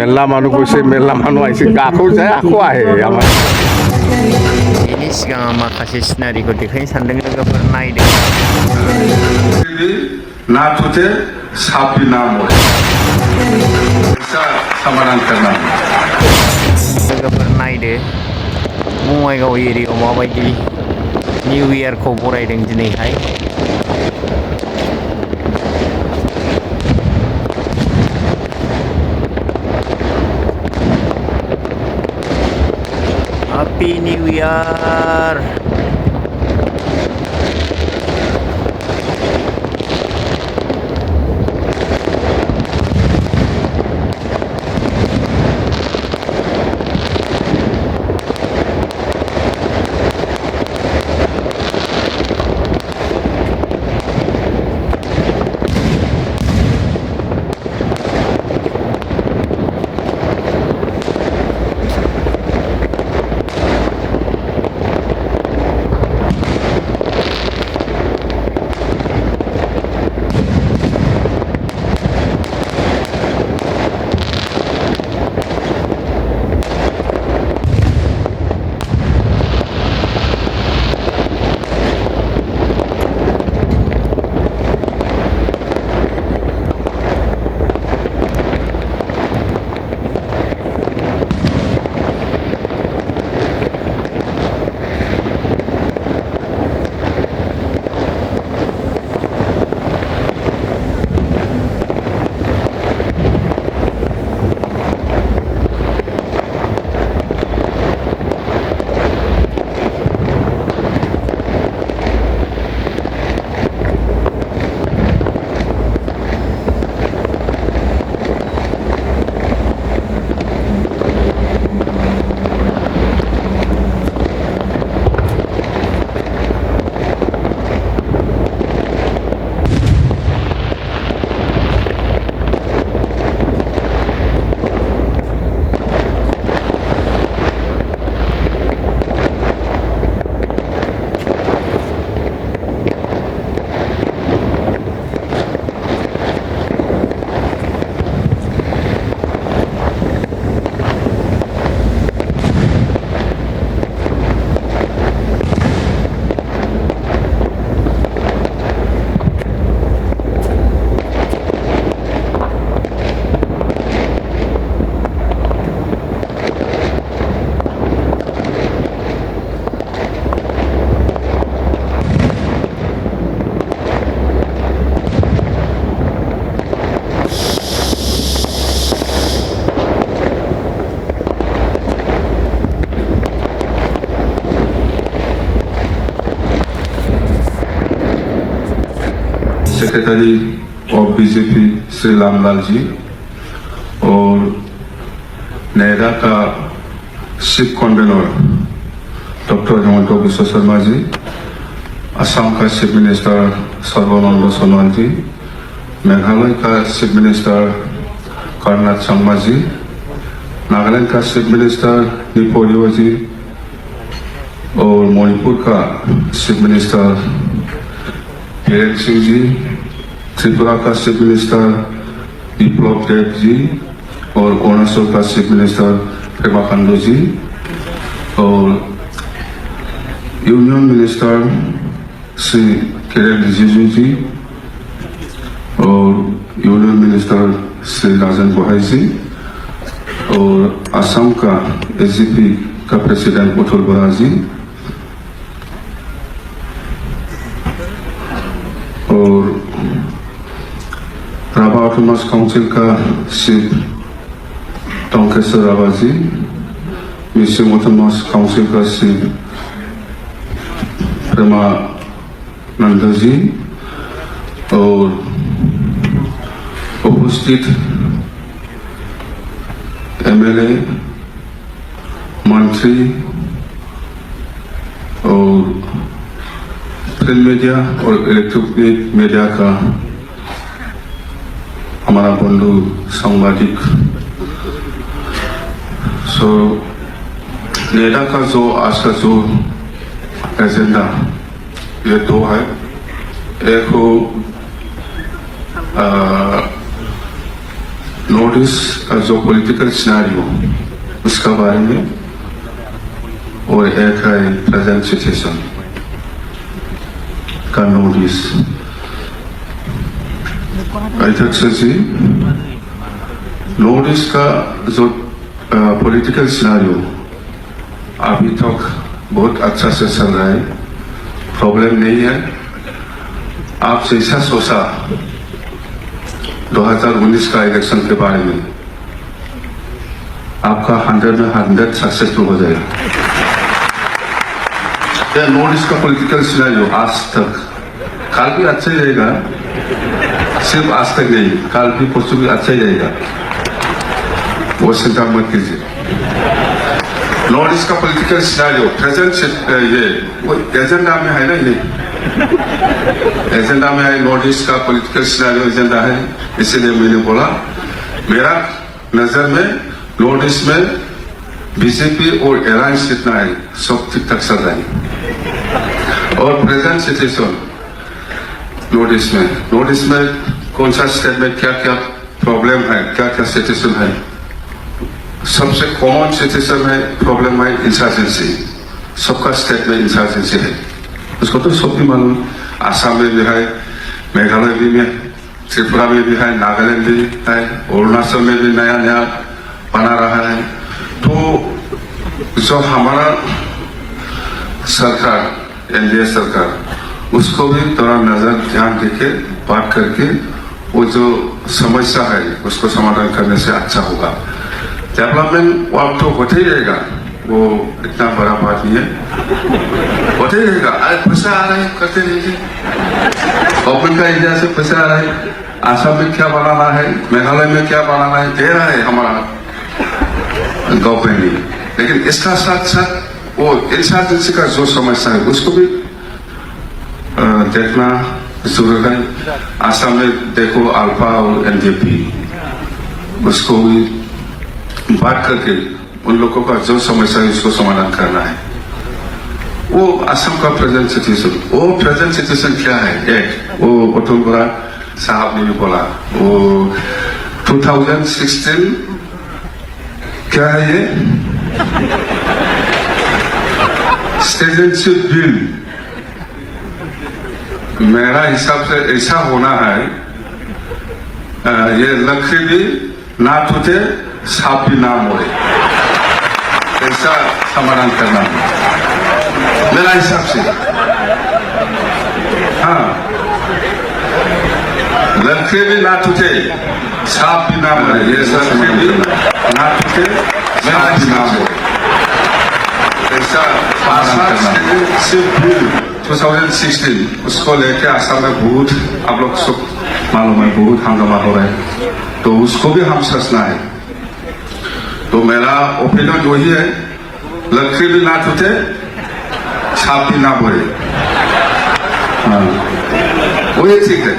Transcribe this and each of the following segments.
মেলা মানুহ গৈছে মেলা মানুহ আহিছে আকৌ যায় আকৌ আহে আমাৰ बेनि सिगां माखासे सिनारिखौ देखायनो सानदों लोगोफोर नायदों ना टूटे सांप भी ना मोड़े ऐसा समाधान करना लोगोफोर नायदो बङाइगाव एरियायाव माबायदि निउ इयारखौ बरायदों दिनैहाय Happy New Year secretary of BJP Shri Ramlal ji और नेडा का chief convenor doctor Himanta Biswa Sarma ji Assam का चीफ मिनिस्टर सर्बानंद सोनोवाल जी मेघालय का चीफ मिनिस्टर कर्नाड संगमा जी नागालैंड का चीफ मिनिस्टर निपो लियो जी और मणिपुर का चीफ मिनिस्टर बीरेन सिंह जी त्रिपुरा का चीफ मिनिस्टर विप्लव देव जी और अरुणाचल का चीफ मिनिस्टर पेमा खांडू जी और यूनियन मिनिस्टर श्री किरेन रिजिजू जी और यूनियन मिनिस्टर श्री राजन गोहाई जी और असम का एजीपी का प्रेसिडेंट पुतुल बोरा जी और राभा ऑटोनॉमस काउंसिल का चीफ टोंकेश्वर राभा जी मिसिंग ऑटोनॉमस काउंसिल का चीफ प्रेमानंद जी और उपस्थित एमएलए मंत्री और प्रिंट मीडिया और इलेक्ट्रॉनिक मीडिया का हमारा बंधु सांबादिक सो नेडा का जो आज का जो एजेंडा ये दो है एक हो नॉर्थ ईस्ट का जो पॉलिटिकल सिनेरियो उसका बारे में, और एक है प्रेजेंट सिचुएशन का नॉर्थ ईस्ट। अध्यक्ष जी, नॉर्थ ईस्ट का जो पॉलिटिकल सिनेरियो अभी तक बहुत अच्छा से चल रहा है, प्रॉब्लम नहीं है। आप जैसा सोचा 2019 का इलेक्शन के बारे में, आपका 100 में 100 सक्सेसफुल हो जाएगा। यह नॉर्थ ईस्ट का पॉलिटिकल सिनेरियो आज तक, कल भी अच्छा ही रहेगा, सिर्फ आज तक नहीं, कल भी परसों भी अच्छा ही रहेगा, वो चिंता मत कीजिए। नॉर्थ ईस्ट का पॉलिटिकल सिनेरियो प्रेजेंट ये वो एजेंडा में है ना, ये एजेंडा में है, नॉर्थ ईस्ट का पॉलिटिकल सिनेरियो एजेंडा है, इसीलिए मैंने बोला मेरा नजर में नॉर्थ ईस्ट में बीजेपी और अलायंस जितना है सब ठीक ठाक चल रहा है। और प्रेजेंट सिचुएशन नॉर्थ ईस्ट में कौन सा स्टेट में क्या क्या प्रॉब्लम है, क्या क्या सिचुएशन है। सबसे कॉमन सिचुएशन है, प्रॉब्लम है इंसर्जेंसी। सबका स्टेट में इंसर्जेंसी है, उसको तो सब भी मालूम। आसाम में भी है, मेघालय भी में, त्रिपुरा में भी है, नागालैंड भी है, अरुणाचल में भी नया नया बना रहा है। तो जो हमारा सरकार एनडीए सरकार, उसको भी थोड़ा नजर ध्यान देके बात करके वो जो समस्या है उसको समाधान करने से अच्छा होगा। डेवलपमेंट वर्क तो होते ही रहेगा, वो इतना बड़ा बात नहीं है, होते ही रहेगा। आज पैसा आ रहा है, करते रहिए। गवर्नमेंट का इंडिया से पैसा आ रहा है, आसाम में क्या बनाना है, मेघालय में क्या बनाना है, दे रहा है हमारा गवर्नमेंट भी। लेकिन इसका साथ साथ वो इंसर्जेंसी का जो समस्या है उसको भी देखना जरूर है। आसाम में देखो अल्फा और एनडीपी, उसको भी बात करके उन लोगों का जो समस्या है उसको समाधान करना है। वो असम का प्रेजेंट सिचुएशन, वो प्रेजेंट सिचुएशन क्या है, एक वो अतुल बोरा साहब ने भी बोला, वो 2016 क्या है ये सिटीजनशिप बिल, मेरा हिसाब से ऐसा होना है, ये लकड़ी भी ना टूटे सांप भी ना मोड़े, ऐसा समाधान करना है मेरा हिसाब से। हाँ, लकड़ी भी ना टूटे सांप भी ना मोड़े, ये लकड़ी भी ना टूटे सांप भी ना मोड़े, ऐसा समाधान करना। सिर्फ बिल 2016 उसको लेके आसाम में बहुत, आप लोग सब मालूम है, बहुत हंगामा हो रहा है, तो उसको भी हम सोचना है। तो मेरा ओपिनियन वही है, लकड़ी भी ना टूटे सांप भी ना मोड़े, हाँ वही ठीक है।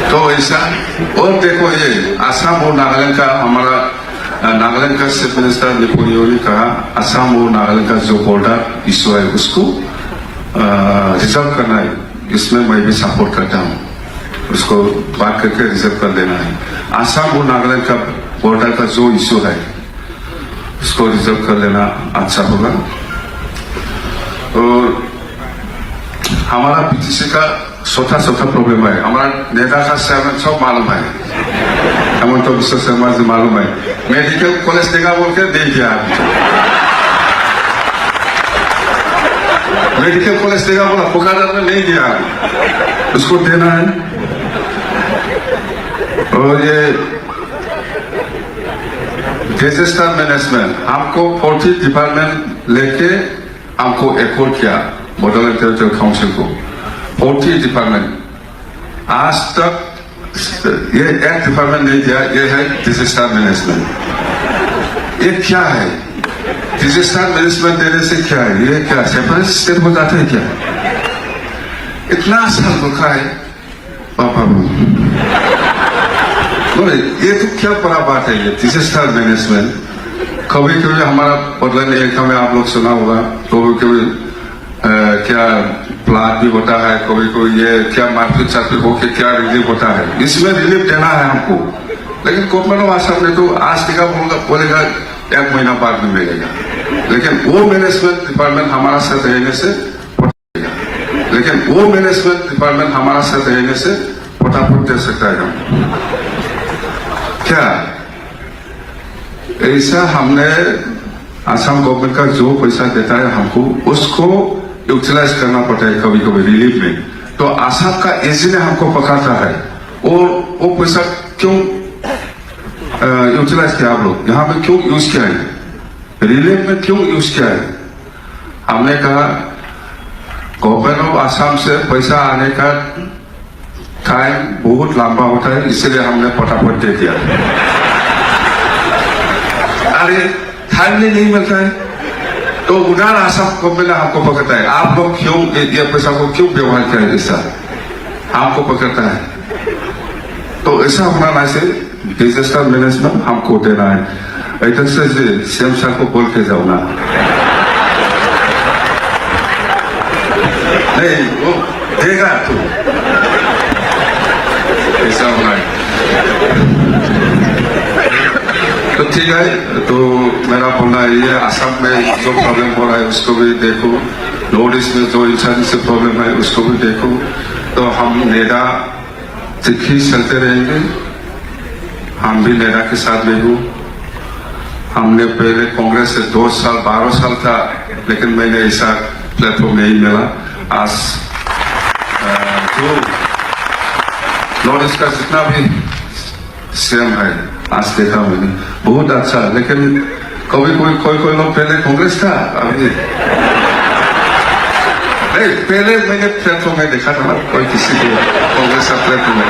तो ऐसा, और देखो ये आसाम और नागालैंड का, हमारा नागालैंड का चीफ मिनिस्टर निपुणियो ने कहा असम और नागालैंड का जो बॉर्डर इशू है उसको रिजॉल्व करना है, इसमें मैं भी सपोर्ट करता हूँ, उसको बात करके रिजॉल्व कर देना है। असम और नागालैंड का बॉर्डर का जो इशू है उसको रिजॉल्व कर लेना अच्छा होगा। और हमारा पीटीसी का छोटा प्रॉब्लम है, हमारा नेता का चेयरमैन सब मालूम है, हेमंत बिश्व शर्मा जी मालूम है, मेडिकल कॉलेज देगा बोल के दे दिया, मेडिकल कॉलेज देगा बोला, पुकारा में नहीं दिया, उसको देना है। और ये डिजास्टर मैनेजमेंट, हमको 40 डिपार्टमेंट लेके हमको एकॉर्ड किया बोडोलैंड टेरिटोरियल काउंसिल को, 40 डिपार्टमेंट, आज तक ये एक डिपार्टमेंट नहीं दिया, ये है डिजास्टर मैनेजमेंट। ये क्या है, डिजास्टर मैनेजमेंट देने से क्या है, ये क्या सेपरेट स्टेट हो जाते हैं क्या, इतना साल रखा है पापा, ये तो क्या बड़ा बात है, ये डिजास्टर मैनेजमेंट। कभी कभी हमारा बदलान एरिया में आप लोग सुना होगा, कभी कभी क्या फ्लड भी होता है, कभी कोई ये क्या मारपीट चारपीट होके क्या रिलीफ होता है, इसमें रिलीफ देना है हमको। लेकिन गवर्नमेंट ऑफ आसाम ने तो आज देगा बोलेगा 1 महीना बाद में मिलेगा, लेकिन वो मैनेजमेंट डिपार्टमेंट हमारा साथ रहने से फटाफट दे सकता है हम। क्या ऐसा हमने आसाम गवर्नमेंट का जो पैसा देता है हमको उसको यूटिलाइज करना पड़ता है कभी कभी रिलीफ में। तो आसाम का एजी ने हमको पकड़ता है और वो पैसा क्यों यूटिलाइज किया आप लोग, यहाँ पे क्यों यूज किया है, रिलीफ में क्यों यूज किया है। हमने कहा गवर्नमेंट ऑफ आसाम से पैसा आने का टाइम बहुत लंबा होता है, इसलिए हमने फटाफट दे दिया। अरे टाइमली नहीं मिलता है तो उधर आसाम गवर्नमेंट हमको पकड़ता है, आप लोग क्यों ये पैसा को क्यों व्यवहार करें, ऐसा हमको पकड़ता है। तो ऐसा होना ना से डिजास्टर मैनेजमेंट हमको देना है। इधर से सीएम साहब को बोल के जाओ ना, नहीं वो देगा तो ऐसा होना है। तो ठीक है, तो मेरा बोलना ये आसाम में जो प्रॉब्लम हो रहा है उसको भी देखो, नॉर्थ ईस्ट में जो इंसान से प्रॉब्लम है उसको भी देखो। तो हम नेडा तिखी चलते रहेंगे, हम भी नेडा के साथ में हूँ। हमने पहले कांग्रेस से 2 साल 12 साल था, लेकिन मैंने ऐसा प्लेटफॉर्म नहीं मिला। आज जो नॉर्थ ईस्ट का जितना भी सीएम है आज देखा मैंने बहुत अच्छा, लेकिन कोई लोग पहले कांग्रेस था, अभी नहीं, पहले मैंने प्लेटफॉर्म में देखा था ना कोई किसी को कांग्रेस का प्लेटफॉर्म में।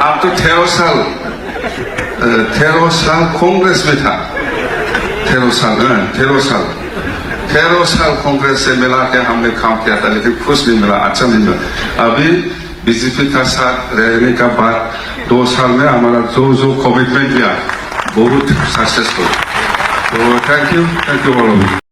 आप तो 13 साल कांग्रेस में था, 13 साल कांग्रेस से मिला के हमने काम किया था, लेकिन खुश नहीं मिला, अच्छा नहीं मिला। अभी बीजेपी का साथ रहने का बाद 2 साल में हमारा जो कमिटमेंट किया बहुत सक्सेसफुल। तो thank you all of you.